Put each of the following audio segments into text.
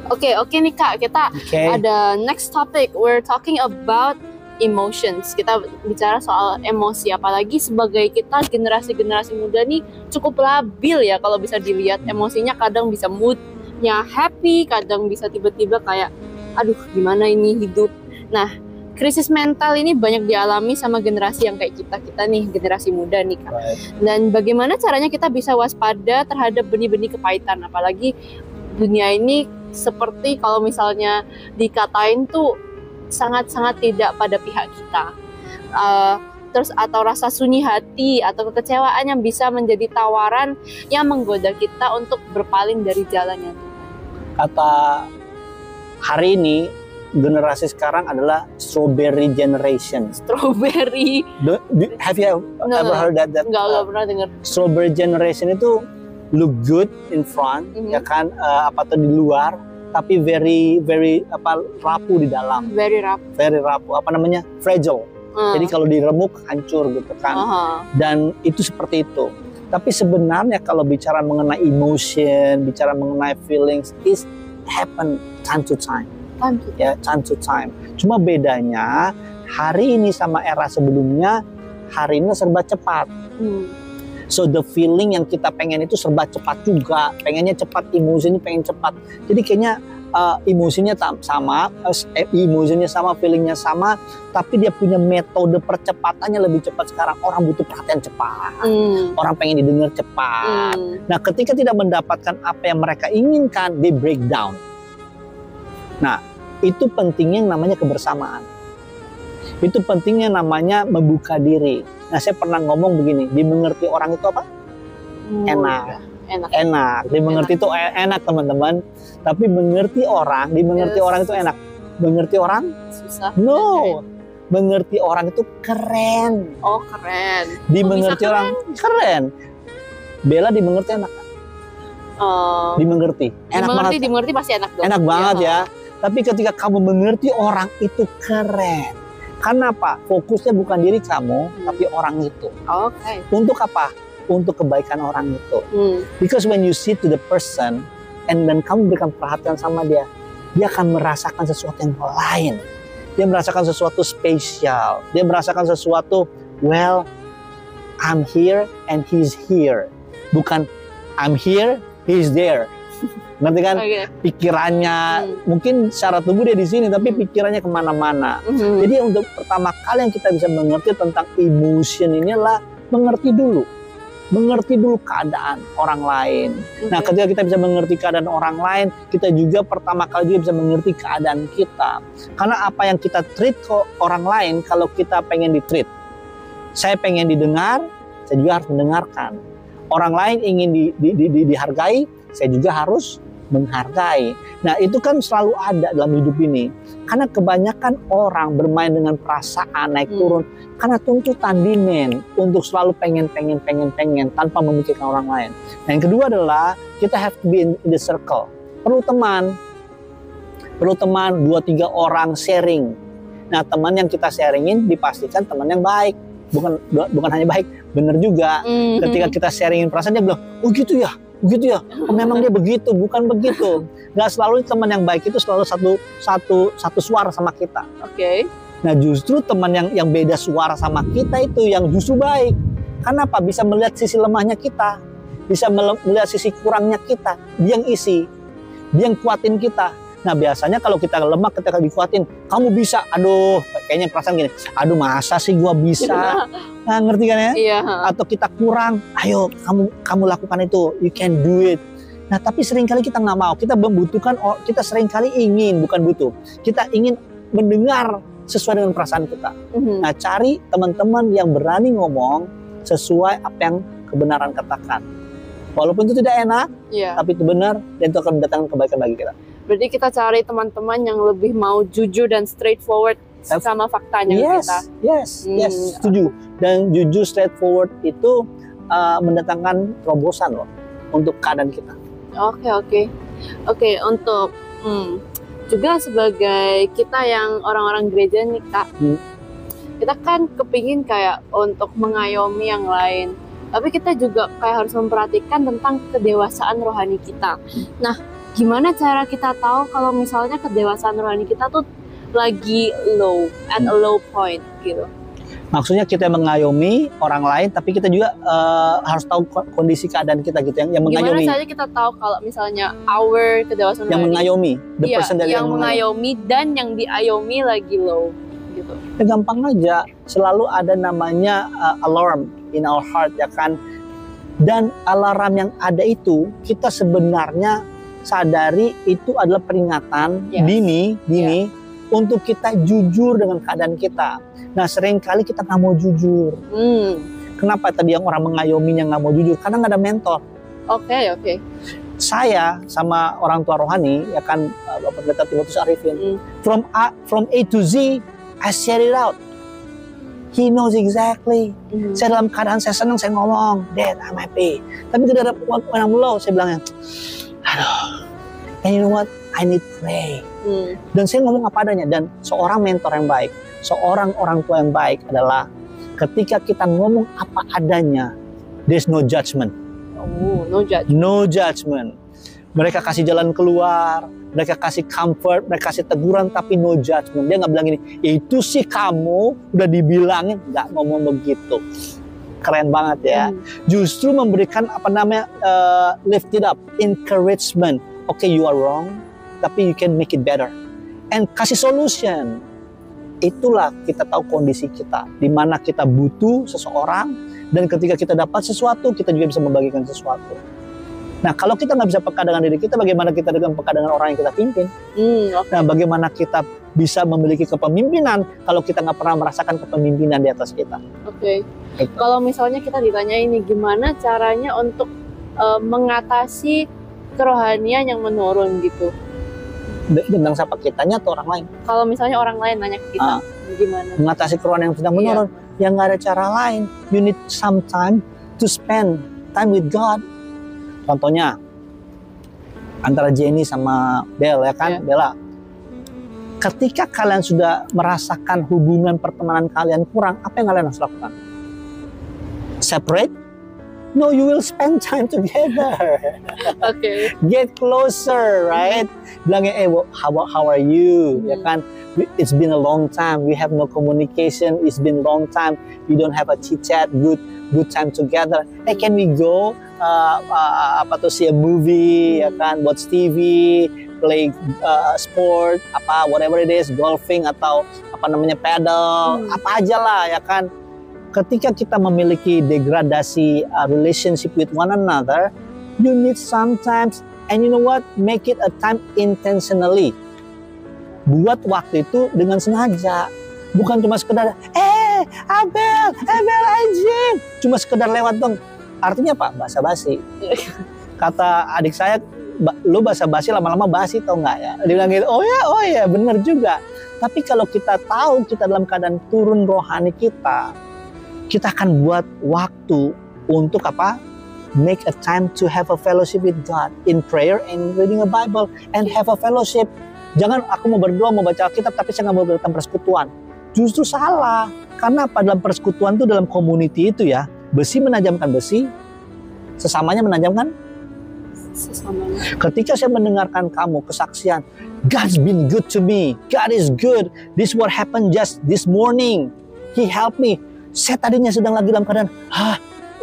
Oke nih Kak, kita ada next topic. We're talking about emotions. Kita bicara soal emosi, apalagi sebagai kita generasi muda nih cukup labil ya kalau bisa dilihat. Emosinya kadang bisa moodnya happy, kadang bisa tiba-tiba kayak aduh gimana ini hidup. Nah, krisis mental ini banyak dialami sama generasi yang kayak kita nih, generasi muda nih Kak. Dan bagaimana caranya kita bisa waspada terhadap benih-benih kepahitan, apalagi dunia ini seperti kalau misalnya dikatain tuh sangat-sangat tidak pada pihak kita. Terus atau rasa sunyi hati atau kekecewaan yang bisa menjadi tawaran yang menggoda kita untuk berpaling dari jalan yang Tuhan. Kata hari ini generasi sekarang adalah strawberry generation. Strawberry. Have you ever heard that? Enggak pernah dengar. Strawberry generation itu look good in front, ya kan, di luar, tapi very rapuh di dalam. Very rapuh. Fragile. Jadi kalau diremuk hancur gitu kan. Dan itu seperti itu. Tapi sebenarnya kalau bicara mengenai emotion, bicara mengenai feelings, it happen time to time. Time to time. Cuma bedanya hari ini sama era sebelumnya, hari ini serba cepat. So the feeling yang kita pengen itu serba cepat juga, pengennya cepat, emosinya pengen cepat. Jadi kayaknya emosinya sama, feelingnya sama, tapi dia punya metode percepatannya lebih cepat sekarang. Orang butuh perhatian cepat, orang pengen didengar cepat. Nah, ketika tidak mendapatkan apa yang mereka inginkan, they break down. Nah, itu pentingnya yang namanya kebersamaan. Itu pentingnya namanya membuka diri. Nah, saya pernah ngomong begini, dimengerti orang itu apa? Enak. Dimengerti itu enak teman-teman. Tapi mengerti orang, orang itu enak. Mengerti orang? Susah. No. Mengerti orang itu keren. Oh, keren. Dimengerti orang keren. Bella dimengerti enak. Dimengerti. Enak banget. Dimengerti pasti enak dong. Enak banget ya. Tapi ketika kamu mengerti orang itu keren. Karena apa? Fokusnya bukan diri kamu, tapi orang itu. Untuk apa? Untuk kebaikan orang itu. Because when you see to the person, and then kamu berikan perhatian sama dia, dia akan merasakan sesuatu yang lain. Dia merasakan sesuatu spesial. Dia merasakan sesuatu, well, I'm here and he's here. Bukan, I'm here, he's there. Nanti kan pikirannya mungkin secara tubuh dia di sini, tapi pikirannya kemana-mana. Jadi untuk pertama kali yang kita bisa mengerti tentang emotion ini adalah mengerti dulu keadaan orang lain. Nah, ketika kita bisa mengerti keadaan orang lain, kita juga pertama kali juga bisa mengerti keadaan kita. Karena apa yang kita treat ke orang lain, kalau kita pengen di-treat, saya pengen didengar, saya juga harus mendengarkan. Orang lain ingin dihargai, saya juga harus menghargai. Nah, itu kan selalu ada dalam hidup ini. Karena kebanyakan orang bermain dengan perasaan naik turun karena tuntutan demand untuk selalu pengen tanpa memikirkan orang lain. Nah, yang kedua adalah kita have to be in the circle. Perlu teman 2-3 orang sharing. Nah, teman yang kita sharingin dipastikan teman yang baik. Bukan hanya baik, benar juga. Ketika kita sharingin perasaan, dia bilang, oh gitu ya, oh, memang dia begitu, bukan begitu. Gak selalu teman yang baik itu selalu satu suara sama kita. Nah, justru teman yang beda suara sama kita itu yang justru baik. Karena apa? Bisa melihat sisi lemahnya kita, bisa melihat sisi kurangnya kita. Dia yang isi, dia yang kuatin kita. Nah, biasanya kalau kita lemah, ketika dikuatin, kamu bisa, aduh, kayaknya perasaan gini, aduh masa sih gua bisa. Nah, ngerti kan ya? Iya. Atau kita kurang, ayo kamu lakukan itu, you can do it. Nah, tapi seringkali kita nggak mau, kita membutuhkan, kita seringkali ingin, bukan butuh, kita ingin mendengar sesuai dengan perasaan kita. Nah, cari teman-teman yang berani ngomong sesuai apa yang kebenaran katakan. Walaupun itu tidak enak, tapi itu benar, dan itu akan mendatangkan kebaikan bagi kita. Berarti kita cari teman-teman yang lebih mau jujur dan straightforward sama faktanya kita. Yes, setuju. Dan jujur straightforward itu mendatangkan terobosan loh untuk keadaan kita. Oke, untuk juga sebagai kita yang orang-orang gereja nih Kak, kita kan kepingin kayak untuk mengayomi yang lain, tapi kita juga kayak harus memperhatikan tentang kedewasaan rohani kita. Nah, gimana cara kita tahu kalau misalnya kedewasaan rohani kita tuh lagi low, at a low point gitu? Maksudnya kita mengayomi orang lain, tapi kita juga harus tahu kondisi keadaan kita gitu, yang mengayomi. Gimana saja kita tahu kalau misalnya our kedewasaan yang mengayomi, the person yang mengayomi dan yang diayomi lagi low gitu. Ya, gampang aja, selalu ada namanya alarm in our heart ya kan. Dan alarm yang ada itu kita sebenarnya sadari itu adalah peringatan dini untuk kita jujur dengan keadaan kita. Nah, seringkali kita nggak mau jujur. Kenapa tadi yang orang mengayominya nggak mau jujur? Karena nggak ada mentor. Oke. Saya sama orang tua rohani, ya kan, Bapak Pendeta Timotius Arifin, from A to Z, I share it out. He knows exactly. Saya dalam keadaan saya senang, saya ngomong, Dad, I'm happy. Tapi ketika when I'm low, saya bilangnya, aduh, and you know what? I need pray. Dan saya ngomong apa adanya. Dan seorang mentor yang baik, seorang orang tua yang baik adalah ketika kita ngomong apa adanya, there's no judgment. No judgment. No judgment. Mereka kasih jalan keluar, mereka kasih comfort, mereka kasih teguran, tapi no judgment. Dia nggak bilang gini, itu sih kamu udah dibilangin, nggak ngomong begitu. Keren banget ya. Justru memberikan apa namanya lift it up, encouragement. Okay, you are wrong, tapi you can make it better. And kasih solution. Itulah kita tahu kondisi kita, di mana kita butuh seseorang, dan ketika kita dapat sesuatu, kita juga bisa membagikan sesuatu. Nah, kalau kita nggak bisa peka dengan diri kita, bagaimana kita dengan peka dengan orang yang kita pimpin? Nah, bagaimana kita bisa memiliki kepemimpinan kalau kita nggak pernah merasakan kepemimpinan di atas kita? Kalau misalnya kita ditanya ini, gimana caranya untuk mengatasi kerohanian yang menurun gitu? Tentang siapa, kitanya atau orang lain? Kalau misalnya orang lain nanya ke kita, gimana? Mengatasi kerohanian yang sedang menurun, yang nggak ada cara lain. You need some time to spend time with God. Contohnya, antara Jenny sama Bella, ya kan? Bella, ketika kalian sudah merasakan hubungan pertemanan kalian kurang, apa yang kalian harus lakukan? Separate? No, you will spend time together. Get closer, right? Bilangnya, how are you? Ya kan? It's been a long time. We have no communication. It's been a long time. We don't have a chit chat. Good time together. Hey, can we go? See a movie, ya kan? Watch TV, play sport, whatever it is, golfing atau paddle, apa aja lah, ya kan? Ketika kita memiliki degradasi relationship with one another, you need sometimes, and you know what, make it a time intentionally. Buat waktu itu dengan sengaja, bukan cuma sekedar, Abel anjing, cuma sekedar lewat dong. Artinya apa? Basa-basi. Kata adik saya, lu basa-basi lama-lama basi, tau nggak ya? Dia bilang gitu, oh ya, bener juga. Tapi kalau kita tahu kita dalam keadaan turun rohani kita akan buat waktu untuk apa? Make a time to have a fellowship with God in prayer and reading a Bible and have a fellowship. Jangan aku mau berdoa, mau baca Alkitab, tapi saya nggak mau datang persekutuan. Justru salah. Karena apa? Dalam persekutuan itu, dalam community itu ya, besi menajamkan besi, sesamanya menajamkan sesamanya. Ketika saya mendengarkan kamu kesaksian, God's been good to me, God is good, this what happened just this morning, He helped me. Saya tadinya sedang lagi dalam keadaan,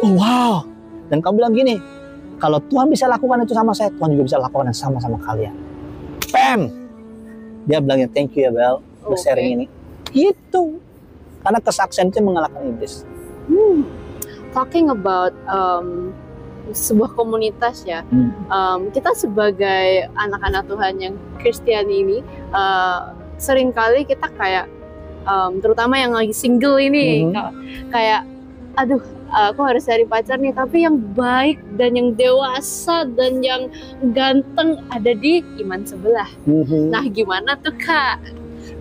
wow. Dan kamu bilang gini, kalau Tuhan bisa lakukan itu sama saya, Tuhan juga bisa lakukan yang sama-sama kalian. Bam! Dia bilangnya, thank you ya Bel, udah sharing ini. Itu. Karena kesaksian itu mengalahkan iblis. Talking about sebuah komunitas ya, kita sebagai anak-anak Tuhan yang Kristiani ini, seringkali kita kayak, terutama yang lagi single ini, kayak, aduh, aku harus cari pacar nih, tapi yang baik dan yang dewasa dan yang ganteng ada di iman sebelah. Nah, gimana tuh Kak?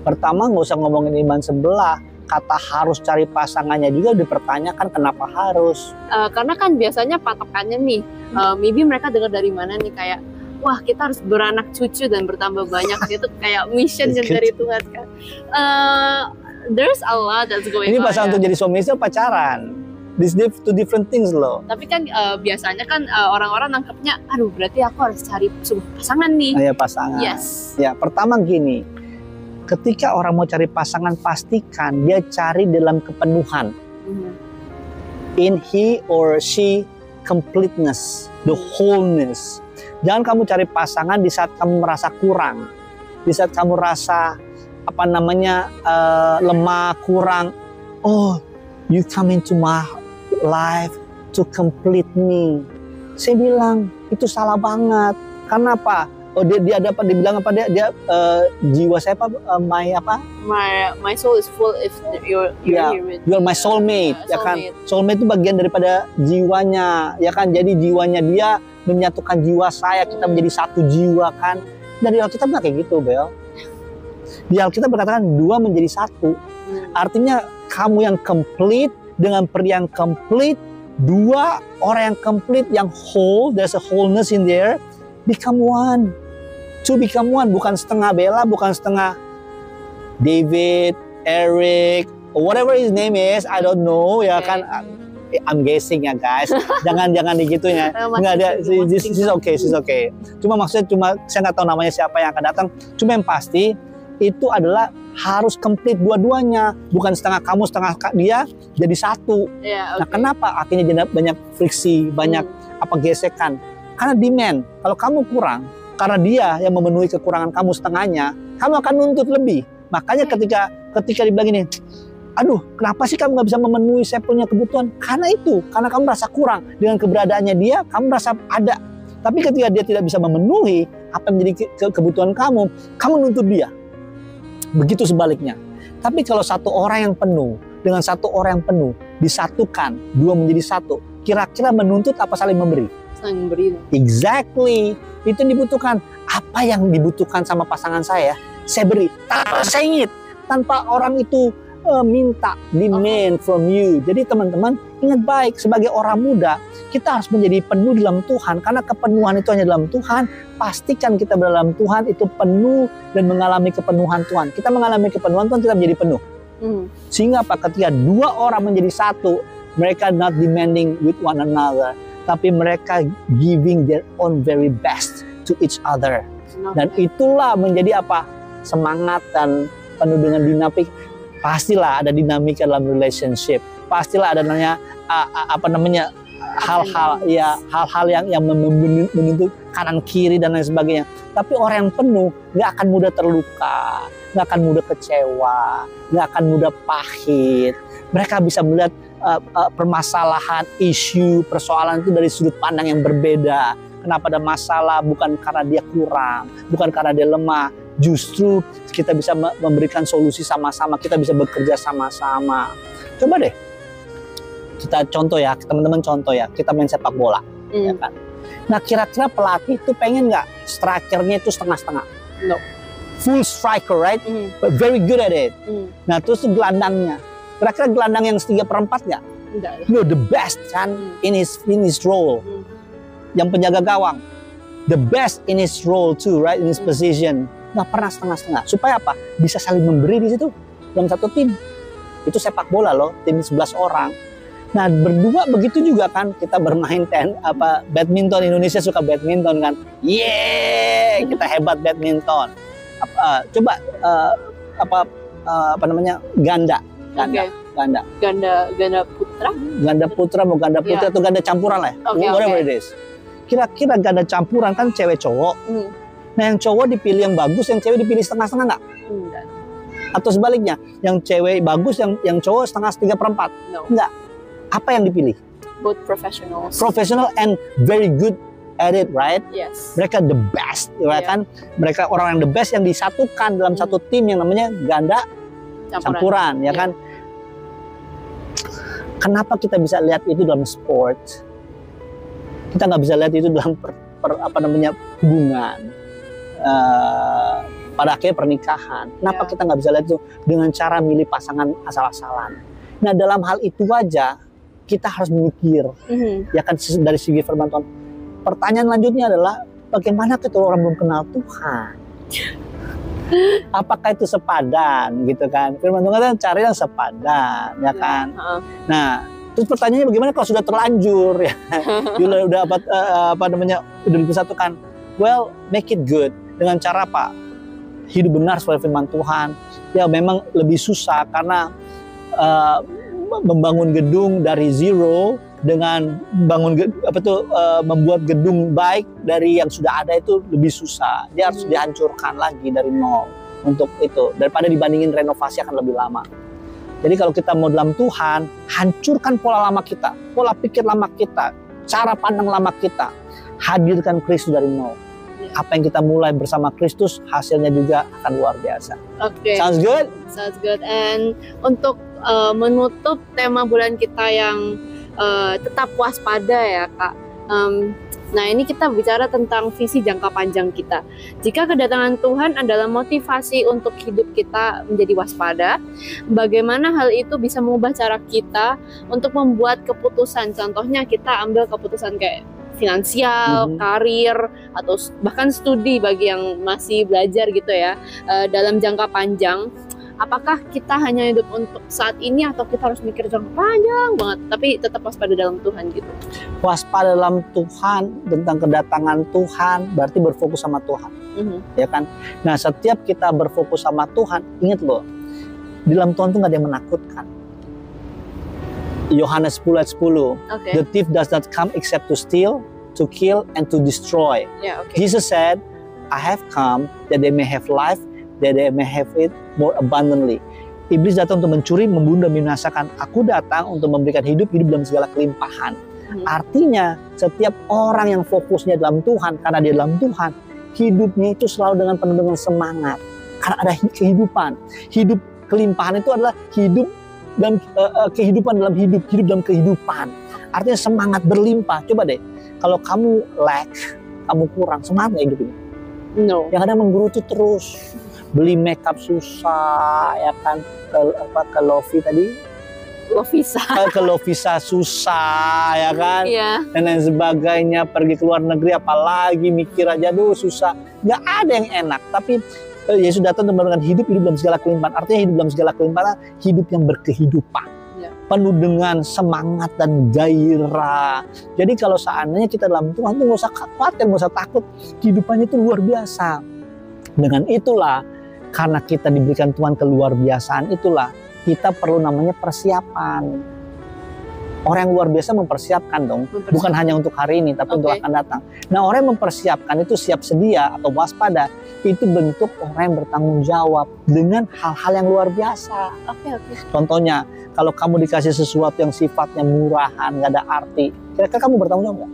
Pertama, nggak usah ngomongin iman sebelah. Kata harus cari pasangannya juga dipertanyakan, kenapa harus? Karena kan biasanya patokannya nih, maybe mereka dengar dari mana nih, kayak wah kita harus beranak cucu dan bertambah banyak gitu, kayak mission yang dari Tuhan kan. There's a lot that's going on. Ini pasal untuk jadi suami istri pacaran. These two different things loh. Tapi kan biasanya kan orang-orang nangkepnya, aduh berarti aku harus cari sebuah pasangan nih. Ya pasangan. Yes. Ya pertama gini, ketika orang mau cari pasangan pastikan dia cari dalam kepenuhan. In he or she completeness, the wholeness. Jangan kamu cari pasangan di saat kamu merasa kurang, di saat kamu rasa lemah, kurang. Oh, you come into my life to complete me. Saya bilang itu salah banget. Karena apa? Oh dia dapat dibilang apa dia jiwa saya my soul is full if you're here with you're my soulmate, ya kan? Soulmate itu bagian daripada jiwanya, ya kan? Jadi jiwanya dia menyatukan jiwa saya, kita menjadi satu jiwa kan. Dari Alkitab nggak kayak gitu, Bel. Di Alkitab berkatakan dua menjadi satu. Artinya kamu yang complete dengan pria yang complete, dua orang yang complete, yang whole, there's a wholeness in there, become one. To become one, bukan setengah Bella, bukan setengah David, Eric, or whatever his name is, I don't know, ya kan? I'm guessing ya guys. jangan digituin ya. Nggak ada, she's okay. Cuma maksudnya saya nggak tahu namanya siapa yang akan datang. Cuma yang pasti itu adalah harus complete dua-duanya, bukan setengah kamu setengah dia jadi satu. Nah kenapa akhirnya banyak friksi, banyak gesekan? Karena demand. Kalau kamu kurang, karena dia yang memenuhi kekurangan kamu setengahnya, kamu akan nuntut lebih. Makanya ketika dibilang gini, aduh kenapa sih kamu nggak bisa memenuhi saya punya kebutuhan? Karena kamu merasa kurang. Dengan keberadaannya dia, kamu merasa ada. Tapi ketika dia tidak bisa memenuhi apa yang menjadi kebutuhan kamu nuntut dia. Begitu sebaliknya. Tapi kalau satu orang yang penuh dengan satu orang yang penuh disatukan, dua menjadi satu, kira-kira menuntut apa saling memberi? Saling memberi. Exactly. Itu yang dibutuhkan. Apa yang dibutuhkan sama pasangan saya beri. Tanpa sengit, tanpa orang itu minta, demand from you. Jadi teman-teman ingat baik, sebagai orang muda kita harus menjadi penuh dalam Tuhan. Karena kepenuhan itu hanya dalam Tuhan. Pastikan kita dalam Tuhan itu penuh dan mengalami kepenuhan Tuhan. Kita mengalami kepenuhan Tuhan, kita menjadi penuh. Sehingga ketika dua orang menjadi satu, mereka not demanding with one another, tapi mereka giving their own very best to each other. Dan itulah menjadi semangat dan penuh dengan dinamik. Pastilah ada dinamika dalam relationship. Pastilah ada hal-hal yang menuntut kanan kiri dan lain sebagainya. Tapi orang yang penuh nggak akan mudah terluka, nggak akan mudah kecewa, nggak akan mudah pahit. Mereka bisa melihat permasalahan, isu, persoalan itu dari sudut pandang yang berbeda. Kenapa ada masalah? Bukan karena dia kurang, bukan karena dia lemah. Justru kita bisa memberikan solusi sama-sama, kita bisa bekerja sama-sama. Coba deh, kita contoh ya, teman-teman contoh ya, kita main sepak bola, ya kan? Nah kira-kira pelatih itu pengen nggak strikernya itu setengah-setengah? No. Full striker, right? But very good at it. Nah terus gelandangnya, kira-kira gelandang yang 3/4 nggak? Enggak. No, the best kan in his role. Yang penjaga gawang, the best in his role too, right? In his position. Nggak pernah setengah-setengah. Supaya apa? Bisa saling memberi di situ dalam satu tim. Itu sepak bola loh, tim 11 orang. Nah berdua begitu juga kan, kita bermain badminton. Indonesia suka badminton kan. Kita hebat badminton. Ganda putra. Ganda putra mau ganda putra atau ganda campuran lah. Whatever it is. Kira-kira ganda campuran kan cewek cowok. Nah yang cowok dipilih yang bagus, yang cewek dipilih setengah-setengah nggak? Enggak. Atau sebaliknya, yang cewek bagus, yang cowok setengah 3/4? No. Enggak. Apa yang dipilih? Both professionals. Professional and very good at it, right? Yes. Mereka the best, ya kan? Mereka orang yang the best yang disatukan dalam satu tim yang namanya ganda campuran, ya kan? Kenapa kita bisa lihat itu dalam sport? Kita nggak bisa lihat itu dalam hubungan. Pada akhirnya pernikahan. Kenapa kita nggak bisa lihat itu dengan cara milih pasangan asal-asalan? Nah dalam hal itu aja kita harus memikir, ya kan dari segi firman Tuhan. Pertanyaan lanjutnya adalah bagaimana ketika orang belum kenal Tuhan? Apakah itu sepadan gitu kan? Firman Tuhan kan cari yang sepadan, ya kan? Nah Terus pertanyaannya bagaimana kalau sudah terlanjur ya? Udah udah dipersatukan. Well, make it good dengan cara apa? Hidup benar sesuai firman Tuhan. Ya memang lebih susah karena membangun gedung dari zero dengan membuat gedung baik dari yang sudah ada itu lebih susah. Dia harus dihancurkan lagi dari nol untuk itu, daripada dibandingin renovasi akan lebih lama. Jadi kalau kita mau dalam Tuhan, hancurkan pola lama kita, pola pikir lama kita, cara pandang lama kita, hadirkan Kristus dari nol. Apa yang kita mulai bersama Kristus, hasilnya juga akan luar biasa. Oke. Sounds good? Sounds good. And untuk menutup tema bulan kita yang tetap waspada ya Kak. Nah ini kita bicara tentang visi jangka panjang kita. Jika kedatangan Tuhan adalah motivasi untuk hidup kita menjadi waspada, bagaimana hal itu bisa mengubah cara kita untuk membuat keputusan? Contohnya kita ambil keputusan kayak finansial, karir, atau bahkan studi bagi yang masih belajar gitu ya, dalam jangka panjang. Apakah kita hanya hidup untuk saat ini atau kita harus mikir jangka panjang banget, tapi tetap waspada dalam Tuhan gitu? Waspada dalam Tuhan, tentang kedatangan Tuhan, berarti berfokus sama Tuhan, ya kan? Nah, setiap kita berfokus sama Tuhan, ingat loh, di dalam Tuhan tuh nggak ada yang menakutkan. Yohanes 10 ayat 10, The thief does not come except to steal, to kill, and to destroy. Jesus said, I have come that they may have life, that they may have it more abundantly. Iblis datang untuk mencuri, membunuh, dan membinasakan. Aku datang untuk memberikan hidup dalam segala kelimpahan. Artinya, setiap orang yang fokusnya dalam Tuhan, karena dia dalam Tuhan, hidupnya itu selalu dengan penuh dengan semangat. Karena ada kehidupan. Hidup kelimpahan itu adalah hidup dan kehidupan dalam hidup dalam kehidupan. Artinya semangat berlimpah. Coba deh, kalau kamu lack, kamu kurang semangat hidup ini. No. Yang ada menggerutu terus. Beli makeup susah, ya kan? Ke Lofi tadi? Lovisa. Ke Lovisa susah, ya kan? Iya. Dan lain sebagainya. Pergi ke luar negeri apalagi mikir aja, susah. Nggak ada yang enak. Tapi Yesus datang untuk memberikan hidup dalam segala kelimpahan. Artinya hidup dalam segala kelimpahan, hidup yang berkehidupan. Penuh dengan semangat dan gairah. Jadi kalau seandainya kita dalam Tuhan tuh nggak usah khawatir, nggak usah takut. Kehidupannya itu luar biasa. Dengan itulah, karena kita diberikan Tuhan keluar biasaan, itulah kita perlu namanya persiapan. Orang yang luar biasa mempersiapkan dong, bukan hanya untuk hari ini, tapi untuk akan datang. Nah, orang yang mempersiapkan itu siap sedia atau waspada, itu bentuk orang yang bertanggung jawab dengan hal-hal yang luar biasa. Contohnya, kalau kamu dikasih sesuatu yang sifatnya murahan, nggak ada arti, kira-kira kamu bertanggung jawab nggak?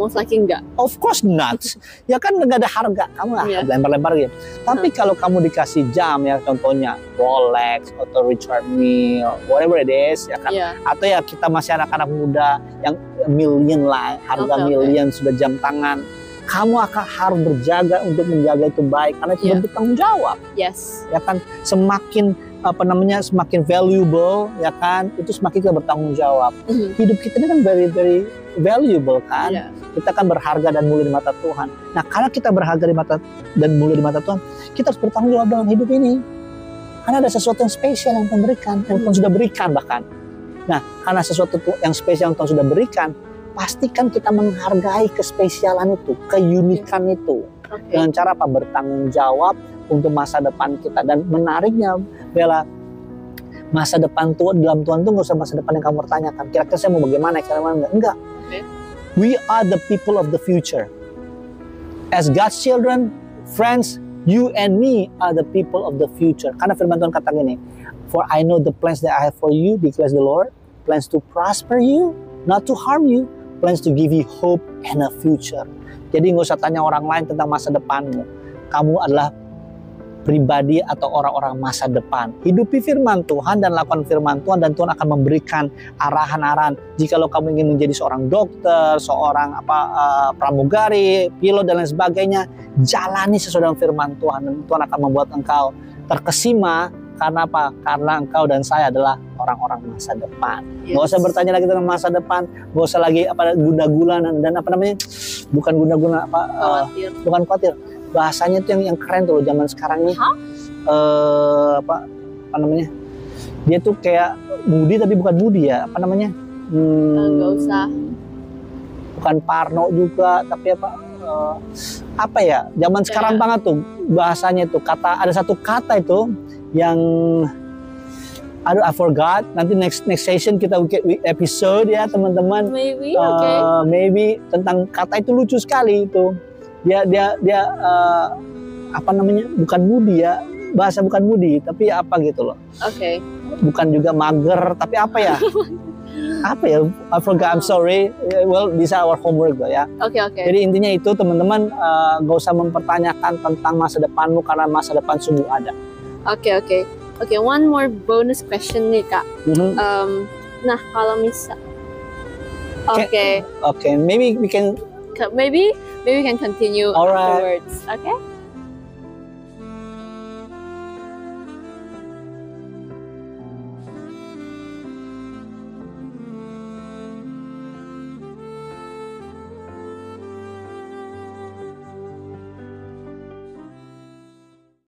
Most likely enggak. Of course not. Ya kan nggak ada harga, kamu lempar-lempar gitu. Tapi kalau kamu dikasih jam ya, contohnya Rolex atau Richard Mille, whatever it is, ya kan. Atau ya kita masih anak-anak muda yang million lah, harga million sudah jam tangan. Kamu akan harus berjaga untuk menjaga itu baik, karena itu bentuk tanggung jawab. Yes. Ya kan, semakin semakin valuable, ya kan, itu semakin kita bertanggung jawab. Hidup kita ini kan very very valuable kan. Kita kan berharga dan mulia di mata Tuhan. Nah, karena kita berharga dan mulia di mata Tuhan, kita harus bertanggung jawab dalam hidup ini. Karena ada sesuatu yang spesial yang Tuhan berikan, yang Tuhan sudah berikan bahkan. Nah, karena sesuatu yang spesial yang Tuhan sudah berikan, pastikan kita menghargai kespesialan itu, keunikan itu. Dengan cara apa? Bertanggung jawab untuk masa depan kita. Dan menariknya, Bella, masa depan Tuhan dalam Tuhan itu nggak usah masa depan yang kamu pertanyakan. Kira-kira saya mau bagaimana? Kira-kira enggak. We are the people of the future. As God's children, friends, you and me are the people of the future. Karena firman Tuhan kata gini, For I know the plans that I have for you, declares the Lord, plans to prosper you, not to harm you, plans to give you hope and a future. Jadi nggak usah tanya orang lain tentang masa depanmu. Kamu adalah pribadi atau orang-orang masa depan. Hidupi firman Tuhan dan lakukan firman Tuhan, dan Tuhan akan memberikan arahan-arahan. Jikalau kamu ingin menjadi seorang dokter, seorang pramugari, pilot dan lain sebagainya, jalani sesuai dengan firman Tuhan, dan Tuhan akan membuat engkau terkesima. Karena apa? Karena engkau dan saya adalah orang-orang masa depan. Gak usah bertanya lagi tentang masa depan, gak usah lagi guna-guna dan bukan guna-guna bukan khawatir. Bahasanya itu yang keren tuh loh zaman sekarang nih. Dia tuh kayak Budi tapi bukan Budi ya, apa namanya? Nggak usah. Bukan Parno juga, tapi apa ya? Zaman sekarang banget tuh bahasanya tuh, ada satu kata itu yang I forgot. Nanti next session kita episode ya teman-teman. Maybe, maybe tentang kata itu lucu sekali itu. Dia apa namanya? Bukan Budi ya. Bahasa bukan Budi, tapi apa gitu loh. Oke. Bukan juga mager, tapi apa ya? Apa ya? I forgot, I'm sorry. Well, bisa our homework ya. Oke. Jadi intinya itu teman-teman gak usah mempertanyakan tentang masa depanmu karena masa depan sungguh ada. Oke, one more bonus question nih Kak. Nah, kalau misal Oke, maybe we can continue afterwards. Okay?